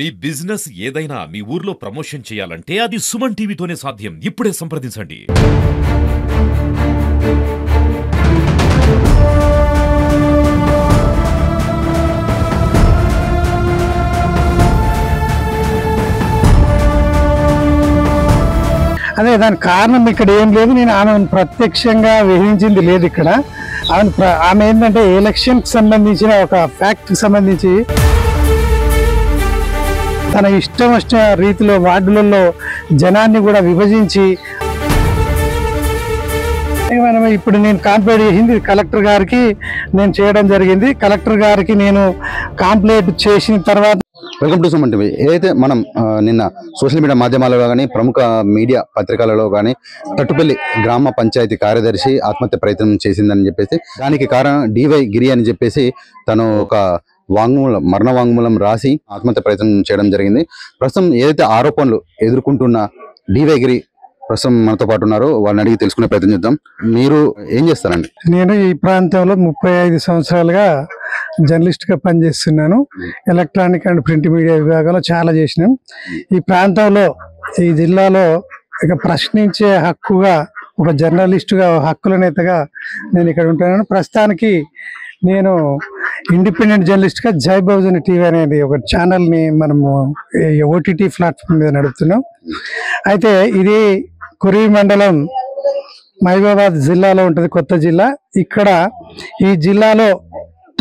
మీ business ఏదైనా మీ ఊర్లో promotion చేయాలంటే అది సుమన్ టీవీతోనే సాధ్యం. ఇప్పుడే సంప్రదించండి. అదే దాని కారణం ఇక్కడ ఏం లేదు. నేను ఆమెను ప్రత్యక్షంగా వేధించింది లేదు. ఇక్కడ ఆమె ఏంటంటే ఎలక్షన్కి సంబంధించిన ఒక ఫ్యాక్ట్కి సంబంధించి తన ఇష్టం రీతిలో వార్డులలో జనాన్ని కూడా విభజించి ఇప్పుడు నేను కంప్లైంట్ చేసింది కలెక్టర్ గారికి నేను చేయడం జరిగింది. కలెక్టర్ గారికి నేను కంప్లైంట్ చేసిన తర్వాత వెల్కమ్ టు సుమన్ టీవీ. ఏదైతే మనం నిన్న సోషల్ మీడియా మాధ్యమాలలో కానీ ప్రముఖ మీడియా పత్రికలలో కానీ తట్టుపల్లి గ్రామ పంచాయతీ కార్యదర్శి ఆత్మహత్య ప్రయత్నం చేసిందని చెప్పేసి దానికి కారణం డివై గిరి అని చెప్పేసి తను ఒక మరణ వాంగ్మూలం రాసి ఆత్మహత్య ప్రయత్నం చేయడం జరిగింది. ప్రస్తుతం ఏదైతే ఆరోపణలు ఎదుర్కొంటున్న డివై గిరి ప్రస్తుతం మనతో పాటు ఉన్నారు. వాళ్ళని అడిగి తెలుసుకునే ప్రయత్నం చేద్దాం. మీరు ఏం చేస్తారండి? నేను ఈ ప్రాంతంలో 35 సంవత్సరాలుగా జర్నలిస్ట్గా పనిచేస్తున్నాను. ఎలక్ట్రానిక్ అండ్ ప్రింట్ మీడియా విభాగంలో చాలా చేసినాం. ఈ ప్రాంతంలో ఈ జిల్లాలో ఇక ప్రశ్నించే హక్కుగా ఒక జర్నలిస్టుగా హక్కుల నేతగా నేను ఇక్కడ ఉంటున్నాను. ప్రస్తుతానికి నేను ఇండిపెండెంట్ జర్నలిస్ట్గా జై బహుజన్ టీవీ అనేది ఒక ఛానల్ని మనము ఓటీటీ ప్లాట్ఫామ్ మీద నడుపుతున్నాం. అయితే ఇది కురివి మండలం మహబూబాబాద్ జిల్లాలో ఉంటుంది, కొత్త జిల్లా. ఇక్కడ ఈ జిల్లాలో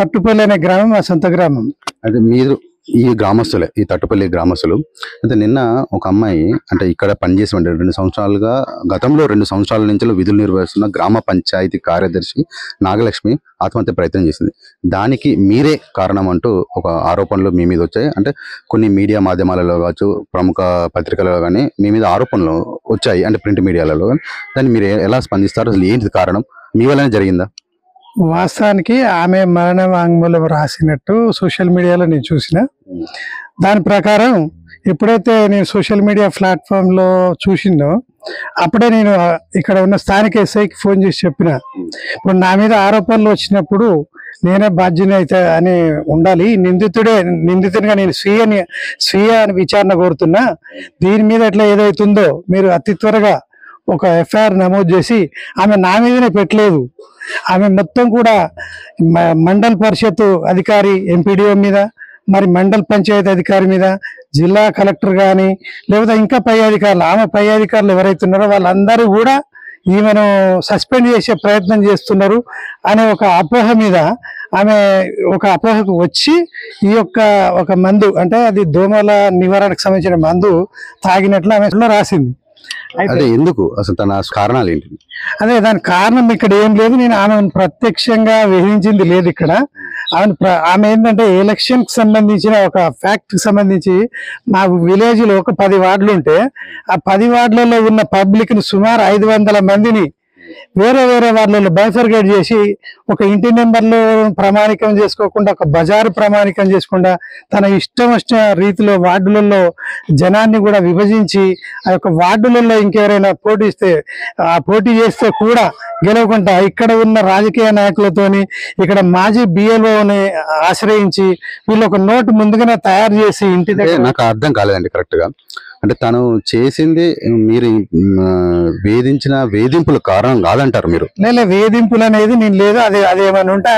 తట్టుపల్లి అనే గ్రామం మా సొంత గ్రామం. అయితే మీరు ఈ గ్రామస్తులే, ఈ తట్టుపల్లి గ్రామస్తులు. అయితే నిన్న ఒక అమ్మాయి అంటే ఇక్కడ పనిచేసి ఉండే 2 సంవత్సరాలుగా గతంలో 2 సంవత్సరాల నుంచి విధులు నిర్వహిస్తున్న గ్రామ పంచాయతీ కార్యదర్శి నాగలక్ష్మి ఆత్మహత్య ప్రయత్నం చేసింది. దానికి మీరే కారణం అంటూ ఒక ఆరోపణలు మీ మీద వచ్చాయి. అంటే కొన్ని మీడియా మాధ్యమాలలో కావచ్చు, ప్రముఖ పత్రికలలో కానీ మీ మీద ఆరోపణలు వచ్చాయి, అంటే ప్రింట్ మీడియాలలో. కానీ దాన్ని మీరు ఎలా స్పందిస్తారు? అసలు ఏంటి కారణం? మీ వల్లనే జరిగిందా? వాస్తవానికి ఆమె మరణ వాంగ్మూలం రాసినట్టు సోషల్ మీడియాలో నేను చూసిన. దాని ప్రకారం ఎప్పుడైతే నేను సోషల్ మీడియా ప్లాట్ఫామ్లో చూసిందో అప్పుడే నేను ఇక్కడ ఉన్న స్థానిక ఎస్ఐకి ఫోన్ చేసి చెప్పిన, ఇప్పుడు నా మీద ఆరోపణలు వచ్చినప్పుడు నేనే బాధ్యుని అయితే అని ఉండాలి, నిందితునిగా నేను స్వీయ విచారణ కోరుతున్నా. దీని మీద ఎట్లా ఏదైతుందో మీరు అతి త్వరగా ఒక ఎఫ్ఐఆర్ నమోదు చేసి, ఆమె నా మీదనే పెట్టలేదు, ఆమె మొత్తం కూడా మండల్ పరిషత్ అధికారి ఎంపీడీఓ మీద, మరి మండల్ పంచాయతీ అధికారి మీద, జిల్లా కలెక్టర్ కానీ లేకపోతే ఇంకా పై అధికారులు, ఆమె పై అధికారులు ఎవరైతే ఉన్నారో వాళ్ళందరూ కూడా ఈమెను సస్పెండ్ చేసే ప్రయత్నం చేస్తున్నారు అనే ఒక అపోహ మీద ఆమె ఒక అపోహకు వచ్చి ఈ యొక్క ఒక మందు, అంటే అది దోమల నివారణకు సంబంధించిన మందు తాగినట్లు ఆమె రాసింది. అదే ఎందుకు అసలు తన కారణాలు ఏంటి? అదే దాని కారణం ఇక్కడ ఏం లేదు. నేను ఆమెను ప్రత్యక్షంగా వేధించింది లేదు. ఇక్కడ ఆమె ఏంటంటే ఎలక్షన్ కి సంబంధించిన ఒక ఫ్యాక్ట్ కి సంబంధించి మా విలేజ్ లో ఒక 10 వార్డులు ఉంటే ఆ 10 వార్డులలో ఉన్న పబ్లిక్ ని సుమారు 500 మందిని వేరే వార్డులలో బైఫర్గేట్ చేసి ఒక ఇంటి నెంబర్లు ప్రామాణికం చేసుకోకుండా, ఒక బజారు ప్రామాణికం చేసుకుండా, తన ఇష్టం రీతిలో వార్డులలో జనాన్ని కూడా విభజించి ఆ యొక్క వార్డులలో ఇంకెవరైనా పోటీ చేస్తే కూడా గెలవకుండా ఇక్కడ ఉన్న రాజకీయ నాయకులతోని ఇక్కడ మాజీ బిఎల్ఓని ఆశ్రయించి వీళ్ళు ఒక నోటు ముందుగానే తయారు చేసి ఇంటి దగ్గర. నాకు అర్థం కాలేదండి కరెక్ట్ గా. అంటే తను చేసింది మీరు వేధించిన వేధింపుల కారణం కాదంటారు మీరు? లేదు, వేధింపులు అనేది నేను లేదు. అదేమైనా ఉంటే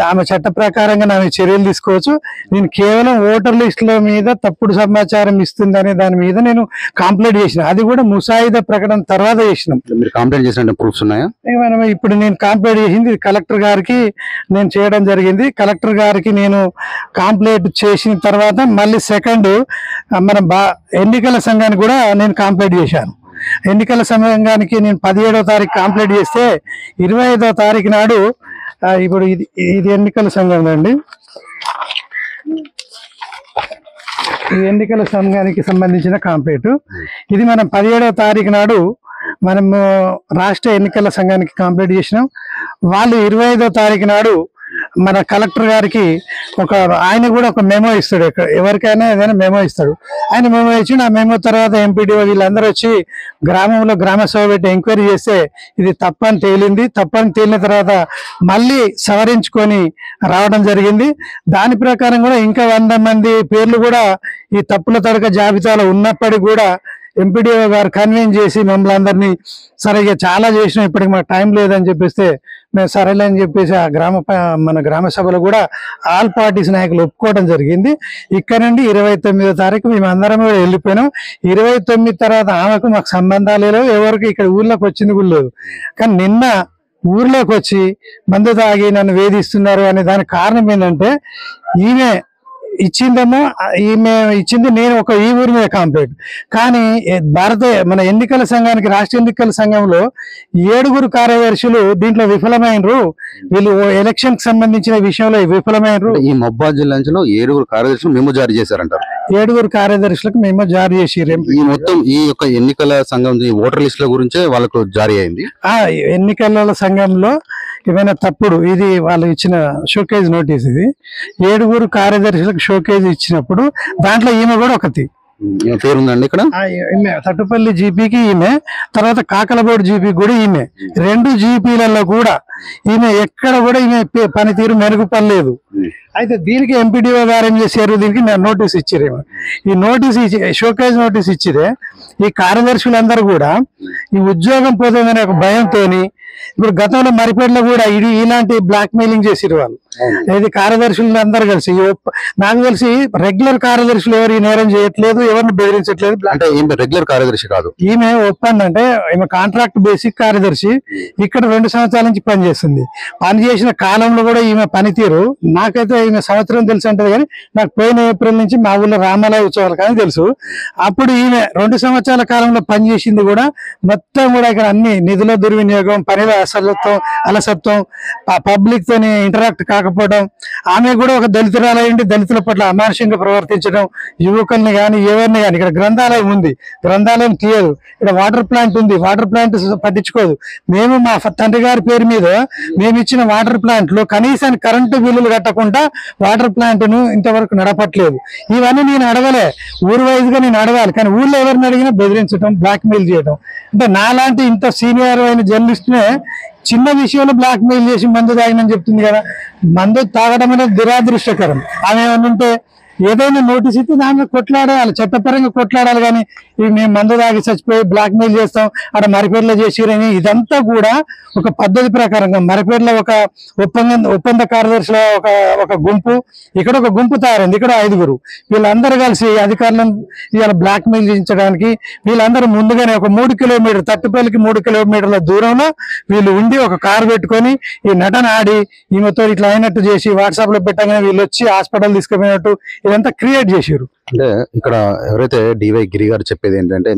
ఆమె చట్ట ప్రకారంగా ఆమె చర్యలు తీసుకోవచ్చు. నేను కేవలం ఓటర్ లిస్టుల మీద తప్పుడు సమాచారం ఇస్తుంది అనే దాని మీద నేను కంప్లైంట్ చేసిన. అది కూడా ముసాయిదా ప్రకటన తర్వాత చేసినాం. మీరు కంప్లైంట్ చేసిన ప్రూఫ్స్ ఉన్నాయా? ఇప్పుడు నేను కంప్లైంట్ చేసింది కలెక్టర్ గారికి నేను చేయడం జరిగింది. కలెక్టర్ గారికి నేను కంప్లైంట్ చేసిన తర్వాత మళ్ళీ సెకండ్ మన ఎన్నికల సంఘానికి కూడా నేను కంప్లైంట్ చేశాను. ఎన్నికల సంఘానికి నేను 17వ తారీఖు కంప్లైంట్ చేస్తే 25వ తారీఖు నాడు ఇప్పుడు ఇది ఎన్నికల సంఘం అండి. ఈ ఎన్నికల సంఘానికి సంబంధించిన కంప్లైంట్ ఇది మనం 17వ తారీఖు నాడు మనము రాష్ట్ర ఎన్నికల సంఘానికి కంప్లైంట్ చేసినాం. వాళ్ళు 25వ తారీఖు నాడు మన కలెక్టర్ గారికి ఆయన కూడా ఒక మెమో ఇస్తాడు, ఎవరికైనా ఏదైనా మెమో ఇస్తాడు. ఆయన మెమో ఇచ్చి ఆ మెమో తర్వాత ఎంపీడీఓ వీళ్ళందరూ వచ్చి గ్రామంలో గ్రామ సభ పెట్టి ఎంక్వైరీ చేస్తే ఇది తప్పని తేలింది. తప్పని తేలిన తర్వాత మళ్ళీ సవరించుకొని రావడం జరిగింది. దాని ప్రకారం కూడా ఇంకా 100 మంది పేర్లు కూడా ఈ తప్పుల తడక జాబితాలో ఉన్నప్పటికీ కూడా ఎంపీడీఓ గారు కన్విన్స్ చేసి మమ్మల్ని అందరినీ సరిగ్గా చాలా చేసినాం, ఇప్పటికి మాకు టైం లేదని చెప్పేస్తే మేము సరేలే అని చెప్పేసి ఆ మన గ్రామ సభలో కూడా ఆల్ పార్టీస్ నాయకులు ఒప్పుకోవడం జరిగింది. ఇక్కడ నుండి 29వ తారీఖు మేము అందరం కూడా వెళ్ళిపోయినాం. 29 తర్వాత ఆమెకు మాకు సంబంధాలు లేవు, ఎవరికి ఇక్కడ ఊర్లోకి వచ్చింది కూడా లేదు. కానీ నిన్న ఊర్లోకి వచ్చి మందు తాగి నన్ను వేధిస్తున్నారు అనే దానికి కారణం ఏంటంటే ఈమె ఇచ్చింది నేను ఈ ఊరి మీద కంప్లైంట్. కానీ మన ఎన్నికల సంఘానికి రాష్ట్ర ఎన్నికల సంఘంలో 7 కార్యదర్శులు దీంట్లో విఫలమైనరు. వీళ్ళు ఎలక్షన్ కి సంబంధించిన విషయంలో విఫలమైనరు. ఈ మహబూబాబాద్ జిల్లా నుంచి 7 కార్యదర్శులు మేము జారీ చేశారంటారు. 7 కార్యదర్శులకు మేము జారీ చేసి ఈ మొత్తం ఈ యొక్క ఎన్నికల సంఘం ఓటర్ లిస్టుల గురించే వాళ్ళకు జారీ అయింది. ఎన్నికల సంఘంలో ఏమైనా తప్పుడు ఇది వాళ్ళు ఇచ్చిన షోకేజ్ నోటీస్, ఇది 7 కార్యదర్శులకు షోకేజ్ ఇచ్చినప్పుడు దాంట్లో ఈమె కూడా ఒకటి పేరుందండి. ఇక్కడ తట్టుపల్లి జీపీకి ఈమె, తర్వాత కాకలబోడు జీపీకి కూడా ఈమె. 2 జీపీలలో కూడా ఈమె ఎక్కడ కూడా ఈమె పనితీరు మెరుగుపడలేదు. అయితే దీనికి ఎంపీడీఓ గారు ఏం చేశారు, దీనికి నోటీస్ ఇచ్చిరేమో. ఈ నోటీస్ షోకేజ్ నోటీస్ ఇచ్చిరే ఈ కార్యదర్శులందరూ కూడా ఈ ఉద్యోగం పోతుందనే ఒక భయంతోని ఇప్పుడు గతంలో మరిపేటలో కూడా ఇలాంటి బ్లాక్ మెయిలింగ్ చేసిరు వాళ్ళు. ఇది కార్యదర్శులు అందరు కలిసి, నాకు తెలిసి రెగ్యులర్ కార్యదర్శులు ఎవరు ఈ నేరం చేయట్లేదు, ఎవరిని బెదిరించట్లేదు. అంటే రెగ్యులర్ కార్యదర్శి కాదు ఈమె ఒప్పందం అంటే ఈమె కాంట్రాక్ట్ బేసిక్ కార్యదర్శి. ఇక్కడ 2 సంవత్సరాల నుంచి పనిచేస్తుంది. పనిచేసిన కాలంలో కూడా ఈమె పనితీరు నాకైతే ఈమె సంవత్సరం తెలుసు అంటది, కానీ నాకు పోయిన ఏప్రిల్ నుంచి మా ఊళ్ళో రామాలయ ఉత్సవాలు కానీ తెలుసు. అప్పుడు ఈమె 2 సంవత్సరాల కాలంలో పనిచేసింది కూడా మొత్తం కూడా ఇక్కడ అన్ని నిధుల దుర్వినియోగం, పనిలో అలసత్వం, పబ్లిక్ తోని ఇంటరాక్ట్ కాకపోవడం. ఆమె కూడా ఒక దళితురాలయండి, దళితుల పట్ల అమానుషంగా ప్రవర్తించడం, యువకుల్ని కానీ ఎవరిని కానీ. ఇక్కడ గ్రంథాలయం ఉంది, గ్రంథాలయం తీయదు. ఇక్కడ వాటర్ ప్లాంట్ ఉంది, వాటర్ ప్లాంట్ పట్టించుకోదు. మేము మా తండ్రి గారి పేరు మీద మేము ఇచ్చిన వాటర్ ప్లాంట్ లో కనీసం కరెంటు బిల్లులు కట్టకుండా వాటర్ ప్లాంట్ ను ఇంతవరకు నడపట్లేదు. ఇవన్నీ నేను అడగలే, ఊరు వైజ్గా నేను అడగాలి, కానీ ఊళ్ళో ఎవరిని అడిగినా బెదిరించడం, బ్లాక్ మెయిల్ చేయడం. అంటే నాలాంటి ఇంత సీనియర్ అయిన జర్నలిస్ట్నే చిన్న విషయంలో బ్లాక్ మెయిల్ చేసి మందు తాగినని చెప్తుంది కదా. మందు తాగడం అనేది దురాదృష్టకరం. ఆమె ఏమనుంటే ఏదైనా నోటీస్ ఇస్తే దాన్ని కొట్లాడాలి, చట్టపరంగా కొట్లాడాలి. కానీ ఇవి మేము మందు తాగి చచ్చిపోయి బ్లాక్ మెయిల్ చేస్తాం, అక్కడ మరిపేటలో చేసిరని ఇదంతా కూడా ఒక పద్ధతి ప్రకారంగా మరిపేటలో ఒక ఒప్పంద కార్యదర్శుల ఒక గుంపు, ఇక్కడ ఒక గుంపు తయారైంది, ఇక్కడ 5. వీళ్ళందరూ కలిసి అధికారులను ఇవాళ బ్లాక్ మెయిల్ చేయించడానికి వీళ్ళందరూ ముందుగానే ఒక 3 కిలోమీటర్ తట్టుపల్లికి 3 కిలోమీటర్ల దూరంలో వీళ్ళు ఉండి ఒక కారు పెట్టుకొని ఈ నటన ఆడి ఈమెతో ఇట్లా అయినట్టు చేసి వాట్సాప్ లో పెట్టగానే వీళ్ళు వచ్చి హాస్పిటల్ తీసుకుపోయినట్టు ఇదంతా క్రియేట్ చేసారు. అంటే ఇక్కడ ఎవరైతే డివై గిరి గారు చెప్పేది ఏంటంటే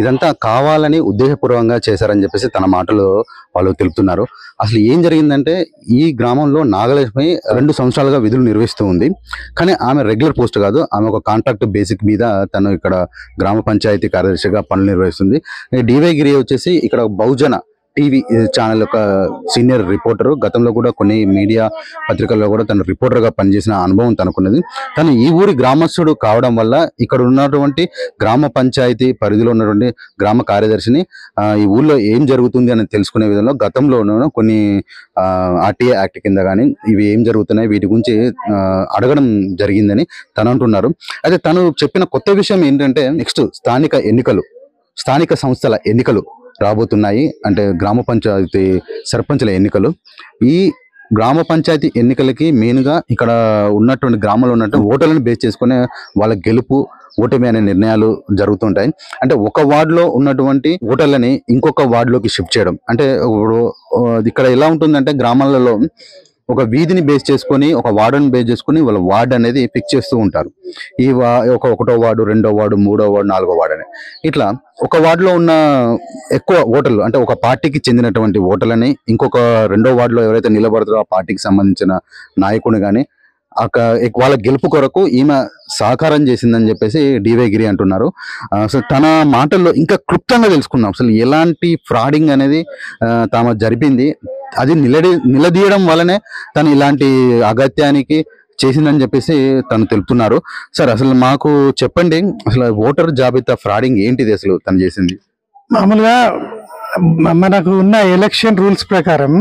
ఇదంతా కావాలని ఉద్దేశపూర్వకంగా చేశారని చెప్పేసి తన మాటలు వాళ్ళు తెలుపుతున్నారు. అసలు ఏం జరిగిందంటే ఈ గ్రామంలో నాగలక్ష్మి 2 సంవత్సరాలుగా విధులు నిర్వహిస్తూ ఉంది. కానీ ఆమె రెగ్యులర్ పోస్ట్ కాదు, ఆమె ఒక కాంట్రాక్ట్ బేసిక్ మీద తను ఇక్కడ గ్రామ పంచాయతీ కార్యదర్శిగా పనులు నిర్వహిస్తుంది. డివై గిరి వచ్చేసి ఇక్కడ బహుజన టీవీ ఛానల్ ఒక సీనియర్ రిపోర్టర్. గతంలో కూడా కొన్ని మీడియా పత్రికల్లో కూడా తను రిపోర్టర్ గా పనిచేసిన అనుభవం తనకున్నది. తను ఈ ఊరి గ్రామస్తుడు కావడం వల్ల ఇక్కడ ఉన్నటువంటి గ్రామ పంచాయతీ పరిధిలో ఉన్నటువంటి గ్రామ కార్యదర్శిని ఈ ఊర్లో ఏం జరుగుతుంది అని తెలుసుకునే విధంలో గతంలో కొన్ని ఆర్టీఏ యాక్ట్ కింద కానీ ఇవి ఏం జరుగుతున్నాయి వీటి గురించి అడగడం జరిగిందని తను అంటున్నారు. అయితే తను చెప్పిన కొత్త విషయం ఏంటంటే నెక్స్ట్ స్థానిక సంస్థల ఎన్నికలు రాబోతున్నాయి. అంటే గ్రామ పంచాయతీ సర్పంచుల ఎన్నికలు. ఈ గ్రామ పంచాయతీ ఎన్నికలకి మెయిన్గా ఇక్కడ ఉన్నటువంటి గ్రామంలో ఉన్నటువంటి ఓటర్లను బేస్ చేసుకునే వాళ్ళ గెలుపు ఓటమి అనే నిర్ణయాలు జరుగుతుంటాయి. అంటే ఒక వార్డులో ఉన్నటువంటి ఓటర్లని ఇంకొక వార్డులోకి షిఫ్ట్ చేయడం. అంటే ఇక్కడ ఎలా ఉంటుందంటే గ్రామాలలో ఒక వీధిని బేస్ చేసుకొని ఒక వార్డుని బేస్ చేసుకుని వాళ్ళ వార్డు అనేది ఫిక్స్ చేస్తూ ఉంటారు. ఈ 1వ వార్డు, 2వ వార్డు, 3వ వార్డు, 4వ వార్డు అని ఇట్లా ఒక వార్డులో ఉన్న ఎక్కువ ఓటర్లు అంటే ఒక పార్టీకి చెందినటువంటి ఓటర్లని ఇంకొక 2వ వార్డులో ఎవరైతే నిలబడతారో ఆ పార్టీకి సంబంధించిన నాయకుని కానీ వాళ్ళ గెలుపు కొరకు ఈమె సహకారం చేసిందని చెప్పేసి డివై గిరి అంటున్నారు. అసలు తన మాటల్లో ఇంకా క్లుప్తంగా తెలుసుకుందాం అసలు ఎలాంటి ఫ్రాడింగ్ అనేది తాము జరిపింది, అది నిలదీయడం వల్లనే తను ఇలాంటి అగత్యానికి చేసిందని చెప్పేసి తను తెలుపుతున్నారు. సార్ అసలు మాకు చెప్పండి, అసలు ఓటర్ జాబితా ఫ్రాడింగ్ ఏంటిది అసలు తను చేసింది? మామూలుగా మనకు ఉన్న ఎలక్షన్ రూల్స్ ప్రకారం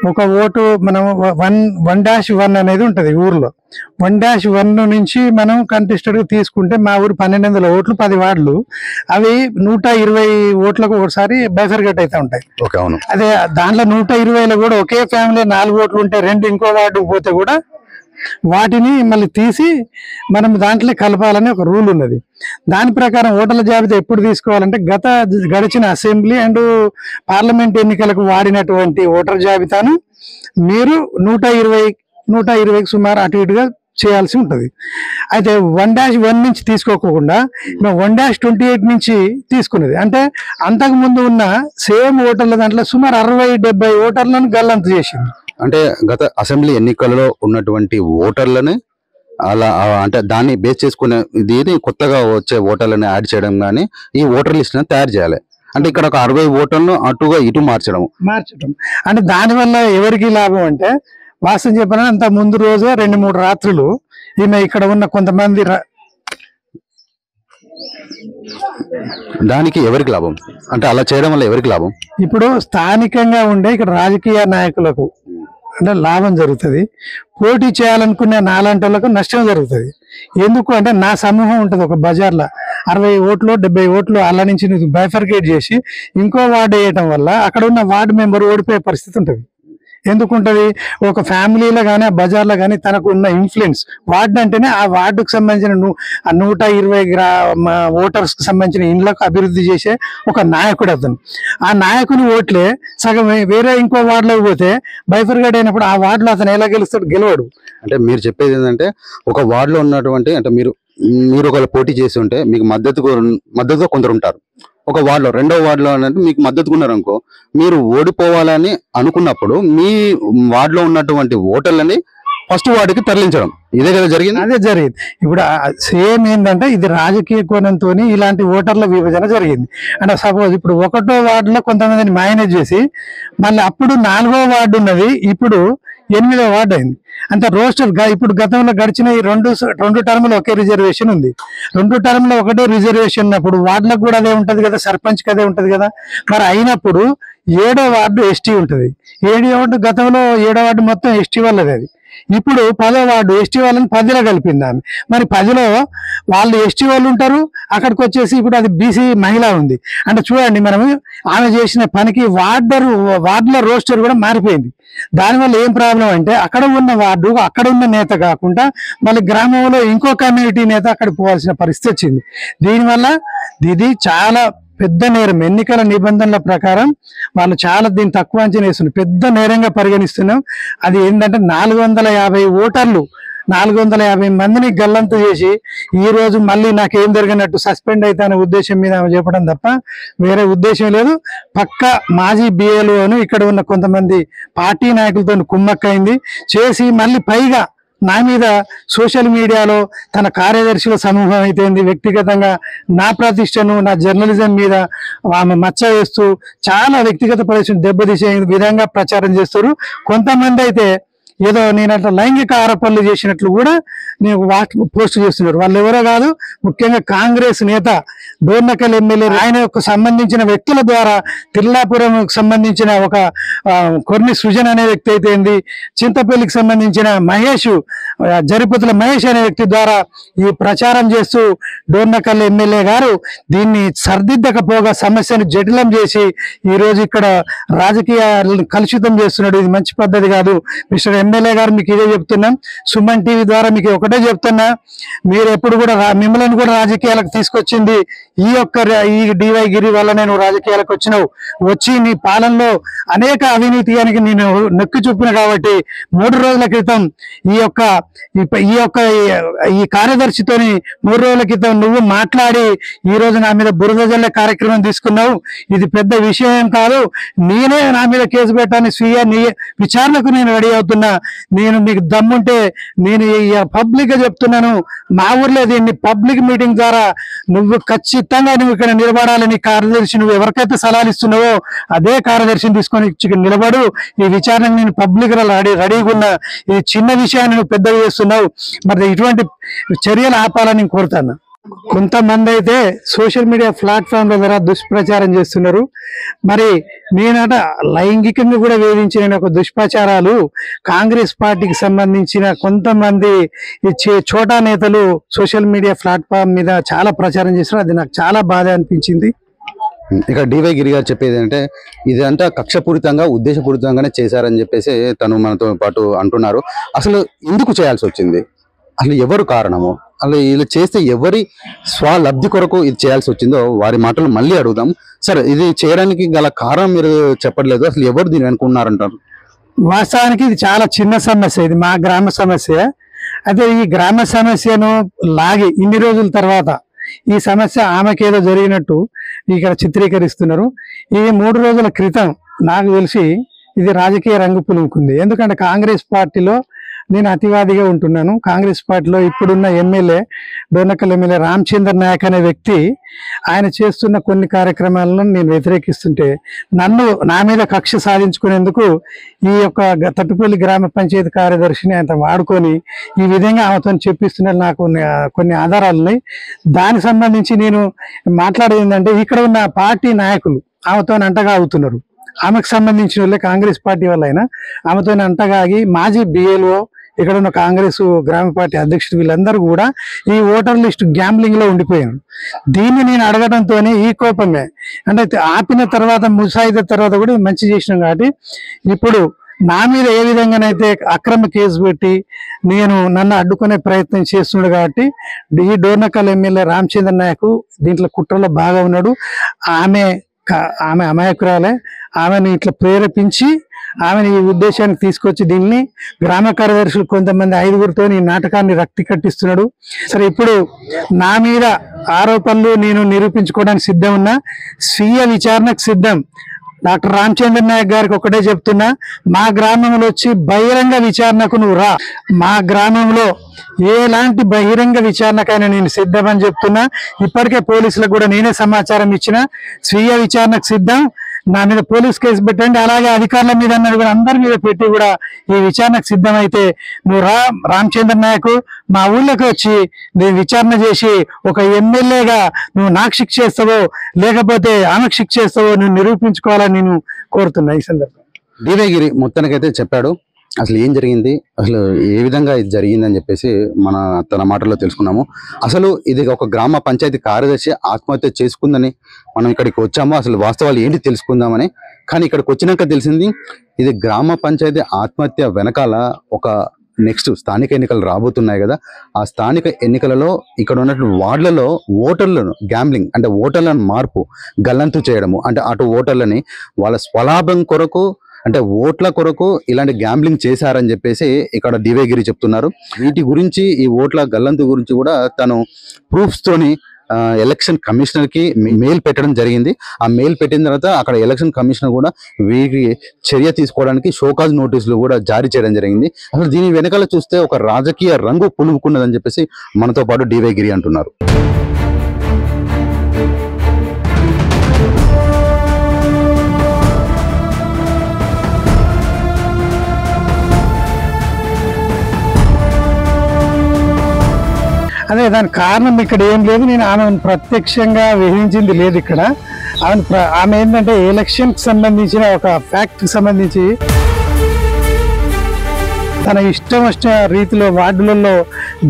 ఒక ఓటు మనం 1-1 అనేది ఉంటది ఊర్లో. 1-1 నుంచి మనం కంటెస్టెడ్ గా తీసుకుంటే మా ఊరు 1200 ఓట్లు 10 వార్డులు, అవి 120 ఓట్లకు ఒకసారి బైఫర్గేట్ అయితే ఉంటాయి. అవును. అదే దాంట్లో 120లో కూడా ఒకే ఫ్యామిలీ 4 ఓట్లు ఉంటే 2 ఇంకో వార్డుకు పోతే కూడా వాటిని మళ్ళీ తీసి మనం దాంట్లో కలపాలని ఒక రూల్ ఉన్నది. దాని ప్రకారం ఓటర్ల జాబితా ఎప్పుడు తీసుకోవాలంటే గడిచిన అసెంబ్లీ అండ్ పార్లమెంట్ ఎన్నికలకు వాడినటువంటి ఓటర్ జాబితాను మీరు 120 సుమారు అటు ఇటుగా చేయాల్సి ఉంటుంది. అయితే 1-1 నుంచి తీసుకోకుండా 1-28 నుంచి తీసుకున్నది. అంటే అంతకు ముందు ఉన్న సేమ్ ఓటర్ల దాంట్లో సుమారు 60-70 ఓటర్లను గల్లంత చేసింది. అంటే గత అసెంబ్లీ ఎన్నికల్లో ఉన్నటువంటి ఓటర్లని అలా అంటే దాన్ని బేస్ చేసుకునే దీని కొత్తగా వచ్చే ఓటర్లను యాడ్ చేయడం కానీ ఈ ఓటర్ లిస్ట్ తయారు చేయాలి. అంటే ఇక్కడ ఒక 60 ఓటర్లను అటుగా ఇటు మార్చడం అంటే దానివల్ల ఎవరికి లాభం అంటే, వాస్తవం చెప్పిన అంత ముందు రోజు 2-3 రాత్రులు ఈమె ఇక్కడ ఉన్న కొంతమంది దానికి ఎవరికి లాభం అంటే అలా చేయడం వల్ల ఎవరికి లాభం? ఇప్పుడు స్థానికంగా ఉండే ఇక్కడ రాజకీయ నాయకులకు అంటే లాభం జరుగుతుంది, పోటీ చేయాలనుకునే నాలాంటి నష్టం జరుగుతుంది. ఎందుకు అంటే నా సమూహం ఉంటుంది ఒక బజార్లో 60 ఓట్లు 70 ఓట్లు అలా నుంచి బైఫర్కేట్ చేసి ఇంకో వార్డు వేయటం వల్ల అక్కడ ఉన్న వార్డు మెంబర్ ఓడిపోయే పరిస్థితి ఉంటుంది. ఎందుకుంటది, ఒక ఫ్యామిలీలో కానీ ఆ బజార్లో కానీ తనకు ఉన్న ఇన్ఫ్లుయెన్స్, వార్డు అంటేనే ఆ వార్డుకు సంబంధించిన 120 ఓటర్స్ కి సంబంధించిన ఇండ్లకు అభివృద్ధి చేసే ఒక నాయకుడు అతను. ఆ నాయకుని ఓట్లే సగం వేరే ఇంకో వార్డులోకి పోతే బైఫర్గేట్ అయినప్పుడు ఆ వార్డులో అతను ఎలా గెలుస్తాడు? గెలవడు. అంటే మీరు చెప్పేది ఏంటంటే ఒక వార్డులో ఉన్నటువంటి అంటే మీరు ఒకవేళ పోటీ చేసి ఉంటే మీకు మద్దతుగా కొందరు ఉంటారు. ఒక వార్డులో రెండో వార్డులో అంటే మీకు మద్దతుగా ఉన్నారు అనుకో, మీరు ఓడిపోవాలని అనుకున్నప్పుడు మీ వార్డులో ఉన్నటువంటి ఓటర్లని ఫస్ట్ వార్డుకి తరలించడం, ఇదే కదా జరిగింది? అదే జరిగింది. ఇప్పుడు సేమ్ ఏంటంటే ఇది రాజకీయ కోణంతో ఇలాంటి ఓటర్ల విభజన జరిగింది. అంటే సపోజ్ ఇప్పుడు 1వ వార్డులో కొంతమందిని మేనేజ్ చేసి మళ్ళీ అప్పుడు 4వ వార్డు ఉన్నది, ఇప్పుడు 8వ వార్డు అయింది. అంటే రోస్టర్ ఇప్పుడు గతంలో గడిచిన ఈ రెండు టర్ములు ఒకే రిజర్వేషన్ ఉంది. 2 టర్ములు ఒకటే రిజర్వేషన్ ఉన్నప్పుడు వార్డులకు కూడా అదే ఉంటది కదా, సర్పంచ్కి అదే ఉంటది కదా. మరి అయినప్పుడు 7వ వార్డు ఎస్టీ ఉంటుంది. 7వ వార్డు గతంలో 7వ వార్డు మొత్తం ఎస్టీ వాళ్ళది, అది ఇప్పుడు 10వ వార్డు ఎస్టీ వాళ్ళని 10లో కలిపింది ఆమె. మరి 10లో వాళ్ళు ఎస్టీ వాళ్ళు ఉంటారు, అక్కడికి వచ్చేసి ఇప్పుడు అది బీసీ మహిళ ఉంది. అంటే చూడండి, మనము ఆమె చేసిన పనికి వార్డుల రోస్టర్ కూడా మారిపోయింది. దానివల్ల ఏం ప్రాబ్లం అంటే అక్కడ ఉన్న వార్డు అక్కడ ఉన్న నేత కాకుండా మళ్ళీ గ్రామంలో ఇంకో కమ్యూనిటీ నేత అక్కడ పోవాల్సిన పరిస్థితి వచ్చింది. దీనివల్ల ఇది చాలా పెద్ద నేరం. ఎన్నికల నిబంధనల ప్రకారం వాళ్ళు చాలా దీన్ని తక్కువ అంచనా వేస్తున్నారు, పెద్ద నేరంగా పరిగణిస్తున్నాం. అది ఏంటంటే 450 ఓటర్లు 450 మందిని గల్లంతు చేసి ఈ రోజు మళ్ళీ నాకేం జరిగినట్టు సస్పెండ్ అయితే అనే ఉద్దేశం మీద చెప్పడం తప్ప వేరే ఉద్దేశం లేదు. పక్క మాజీ బిఏలు ఇక్కడ ఉన్న కొంతమంది పార్టీ నాయకులతో కుమ్మక్కైంది చేసి మళ్ళీ పైగా నా మీద సోషల్ మీడియాలో తన కార్యదర్శుల సమూహం అయితే వ్యక్తిగతంగా నా ప్రతిష్టను నా జర్నలిజం మీద ఆమె మచ్చ వేస్తూ చాలా వ్యక్తిగత పరిస్థితిని దెబ్బతీసే విధంగా ప్రచారం చేస్తారు. కొంతమంది అయితే ఏదో నేను అట్లా లైంగిక ఆరోపణలు చేసినట్లు కూడా నేను పోస్ట్ చేస్తున్నారు. వాళ్ళు ఎవరో కాదు, ముఖ్యంగా కాంగ్రెస్ నేత డోర్నకల్ ఎమ్మెల్యే ఆయన సంబంధించిన వ్యక్తుల ద్వారా తిర్లాపురం సంబంధించిన ఒక కొన్ని సృజన్ అనే వ్యక్తి అయితే చింతపల్లికి సంబంధించిన మహేష్ జరిపతుల మహేష్ అనే వ్యక్తి ద్వారా ఈ ప్రచారం చేస్తూ డోర్నకల్ ఎమ్మెల్యే గారు దీన్ని సర్దిద్దకపోగా సమస్యను జటిలం చేసి ఈ రోజు ఇక్కడ రాజకీయాలను కలుషితం చేస్తున్నాడు. ఇది మంచి పద్ధతి కాదు. మిస్టర్ ఎమ్మెల్యే గారు మీకు ఇదే చెప్తున్నాం, సుమన్ టీవీ ద్వారా మీకు ఒకటే చెప్తున్నా, మీరు ఎప్పుడు కూడా మిమ్మల్ని కూడా రాజకీయాలకు తీసుకొచ్చింది ఈ డివై గిరి వల్ల నేను రాజకీయాలకు వచ్చి నీ పాలనలో అనేక అవినీతికి నేను నొక్కి చూపిన కాబట్టి 3 రోజుల క్రితం ఈ కార్యదర్శితోని 3 రోజుల క్రితం నువ్వు మాట్లాడి ఈ రోజు నా మీద బురద జల్లే కార్యక్రమం తీసుకున్నావు. ఇది పెద్ద విషయం కాదు, నేనే నా మీద కేసు పెట్టాలని స్వీయ విచారణకు నేను రెడీ అవుతున్నా. నేను మీకు దమ్ముంటే నేను పబ్లిక్ గా చెప్తున్నాను, మా ఊర్లో దీన్ని పబ్లిక్ మీటింగ్ ద్వారా నువ్వు ఖచ్చితంగా నువ్వు ఇక్కడ నిలబడాలని కార్యదర్శి నువ్వు ఎవరికైతే సలహాలు ఇస్తున్నావో అదే కార్యదర్శిని తీసుకొని ఇక్కడ నిలబడు. ఈ విచారణకు నేను పబ్లిక్ రెడీగా ఉన్నా. ఈ చిన్న విషయాన్ని నువ్వు పెద్దగా చేస్తున్నావు, మరి ఇటువంటి చర్యలు ఆపాలని నేను కోరుతాను. కొంతమంది అయితే సోషల్ మీడియా ప్లాట్ఫామ్ల ద్వారా దుష్ప్రచారం చేస్తున్నారు. మరి నేనట లైంగికంగా కూడా వేధించిన ఒక దుష్ప్రచారాలు కాంగ్రెస్ పార్టీకి సంబంధించిన కొంతమంది చోటా నేతలు సోషల్ మీడియా ప్లాట్ఫామ్ మీద చాలా ప్రచారం చేస్తున్నారు. అది నాకు చాలా బాధ అనిపించింది. ఇక డివై గిరి గారు చెప్పేది అంటే ఇదంతా కక్షపూరితంగా ఉద్దేశపూరితంగానే చేశారని చెప్పేసి తను మనతో పాటు అంటున్నారు. అసలు ఎందుకు చేయాల్సి వచ్చింది, అసలు ఎవరు కారణము, అసలు ఇలా చేస్తే ఎవరి స్వలబ్ధి కొరకు ఇది చేయాల్సి వచ్చిందో వారి మాటలు మళ్ళీ అడుగుదాం. సరే, ఇది చేయడానికి గల కారణం మీరు చెప్పట్లేదు, అసలు ఎవరు దీన్ని అనుకున్నారంటారు? వాస్తవానికి ఇది చాలా చిన్న సమస్య, ఇది మా గ్రామ సమస్య. అయితే ఈ గ్రామ సమస్యను లాగి ఇన్ని రోజుల తర్వాత ఈ సమస్య ఆమెకేదో జరిగినట్టు ఇక్కడ చిత్రీకరిస్తున్నారు. ఇది 3 రోజుల క్రితం నాకు తెలిసి ఇది రాజకీయ రంగు పులుముకుంది. ఎందుకంటే కాంగ్రెస్ పార్టీలో నేను అతివాదిగా ఉంటున్నాను. కాంగ్రెస్ పార్టీలో ఇప్పుడున్న ఎమ్మెల్యే డోర్నకల్ ఎమ్మెల్యే రామచంద్ర నాయక్ అనే వ్యక్తి ఆయన చేస్తున్న కొన్ని కార్యక్రమాలను నేను వ్యతిరేకిస్తుంటే నా మీద కక్ష సాధించుకునేందుకు ఈ యొక్క తట్టుపల్లి గ్రామ పంచాయతీ కార్యదర్శిని ఆయన వాడుకొని ఈ విధంగా ఆమెతో చెప్పిస్తున్నారు. నాకు కొన్ని ఆధారాలు ఉన్నాయి. దానికి సంబంధించి నేను మాట్లాడేది ఏంటంటే ఇక్కడ ఉన్న పార్టీ నాయకులు ఆమెతో అంటగా అవుతున్నారు. ఆమెకు సంబంధించిన వాళ్ళే కాంగ్రెస్ పార్టీ వల్ల అయినా ఆమెతో అంటగాగి మాజీ బిఎల్ఓ ఇక్కడ ఉన్న కాంగ్రెస్ గ్రామ పార్టీ అధ్యక్షుడు వీళ్ళందరూ కూడా ఈ ఓటర్ లిస్ట్ గ్యాంబ్లింగ్ లో ఉండిపోయారు. దీన్ని నేను అడగడంతోనే ఈ కోపమే అంటే ఆపిన తర్వాత ముసాయిదా తర్వాత కూడా మంచి చేసినాం. కాబట్టి ఇప్పుడు నా మీద ఏ విధంగానైతే అక్రమ కేసు పెట్టి నన్ను అడ్డుకునే ప్రయత్నం చేస్తున్నాడు. కాబట్టి ఈ డోర్నకల్ ఎమ్మెల్యే రామచంద్ర నాయక్ దీంట్లో కుట్రలో బాగా ఉన్నాడు. ఆమె అమాయకురాలే. ఆమెను ఇట్లా ప్రేరేపించి ఆమెను ఈ ఉద్దేశానికి తీసుకొచ్చి దీన్ని గ్రామ కార్యదర్శులు కొంతమంది 5గురితో ఈ నాటకాన్ని రక్తి కట్టిస్తున్నాడు. సరే, ఇప్పుడు నా మీద ఆరోపణలు నేను నిరూపించుకోవడానికి సిద్ధం ఉన్నా, స్వీయ విచారణకు సిద్ధం. డాక్టర్ రామచంద్ర నాయక్ గారికి ఒకటే చెప్తున్నా, మా గ్రామంలో వచ్చి బహిరంగ విచారణకు నువ్వు రా. మా గ్రామంలో ఎలాంటి బహిరంగ విచారణకైనా నేను సిద్ధమని చెప్తున్నా. ఇప్పటికే పోలీసులకు కూడా నేనే సమాచారం ఇచ్చిన, స్వీయ విచారణకు సిద్ధం. నా మీద పోలీస్ కేసు పెట్టండి, అలాగే అధికారుల మీద కూడా అందరి మీద పెట్టి కూడా ఈ విచారణకు సిద్ధమైతే నువ్వు రామచంద్ర నాయక్ మా ఊళ్ళోకి వచ్చి నేను విచారణ చేసి ఒక ఎమ్మెల్యేగా నువ్వు నాకు శిక్ష చేస్తావో లేకపోతే ఆమెకు శిక్ష చేస్తావో నువ్వు నిరూపించుకోవాలని నేను కోరుతున్నా. ఈ సందర్భంగా డివైగిరి మొత్తానికైతే చెప్పాడు అసలు ఏం జరిగింది, అసలు ఏ విధంగా ఇది జరిగిందని చెప్పేసి తన మాటల్లో తెలుసుకున్నాము. అసలు ఇది ఒక గ్రామ పంచాయతీ కార్యదర్శి ఆత్మహత్య చేసుకుందని మనం ఇక్కడికి వచ్చాము. అసలు వాస్తవాలు ఏంటి తెలుసుకుందామని. కానీ ఇక్కడికి వచ్చినాక తెలిసింది ఇది గ్రామ పంచాయతీ ఆత్మహత్య వెనకాల ఒక నెక్స్ట్ స్థానిక ఎన్నికలు రాబోతున్నాయి కదా, ఆ స్థానిక ఎన్నికలలో ఇక్కడ ఉన్నటువంటి వార్డులలో ఓటర్లను గ్యాంబ్లింగ్ అంటే ఓటర్లను మార్పు గల్లంతు చేయడము, అంటే అటు ఓటర్లని వాళ్ళ స్వలాభం కొరకు అంటే ఓట్ల కొరకు ఇలాంటి గ్యాంబ్లింగ్ చేశారని చెప్పేసి ఇక్కడ డివైగిరి చెప్తున్నారు. వీటి గురించి ఈ ఓట్ల గల్లంతు గురించి కూడా తను ప్రూఫ్స్ తోని ఎలక్షన్ కమిషనర్ కి మెయిల్ పెట్టడం జరిగింది. ఆ మెయిల్ పెట్టిన తర్వాత అక్కడ ఎలక్షన్ కమిషనర్ కూడా వీరికి చర్య తీసుకోవడానికి షోకాజ్ నోటీసులు కూడా జారీ చేయడం జరిగింది. అసలు దీని వెనకాల చూస్తే ఒక రాజకీయ రంగు పులుముకున్నదని చెప్పేసి మనతో పాటు డివైగిరి అంటున్నారు. అదే దానికి కారణం ఇక్కడ ఏం లేదు. నేను ఆమెను ప్రత్యక్షంగా వేధించింది లేదు. ఇక్కడ ఆమె ఏంటంటే ఎలక్షన్కి సంబంధించిన ఒక ఫ్యాక్ట్కి సంబంధించి తన ఇష్టం రీతిలో వార్డులలో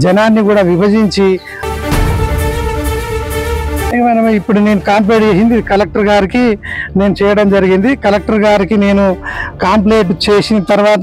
జనాన్ని కూడా విభజించి మనం ఇప్పుడు నేను కంప్లైంట్ చేసింది కలెక్టర్ గారికి నేను చేయడం జరిగింది. కలెక్టర్ గారికి నేను కంప్లైంట్ చేసిన తర్వాత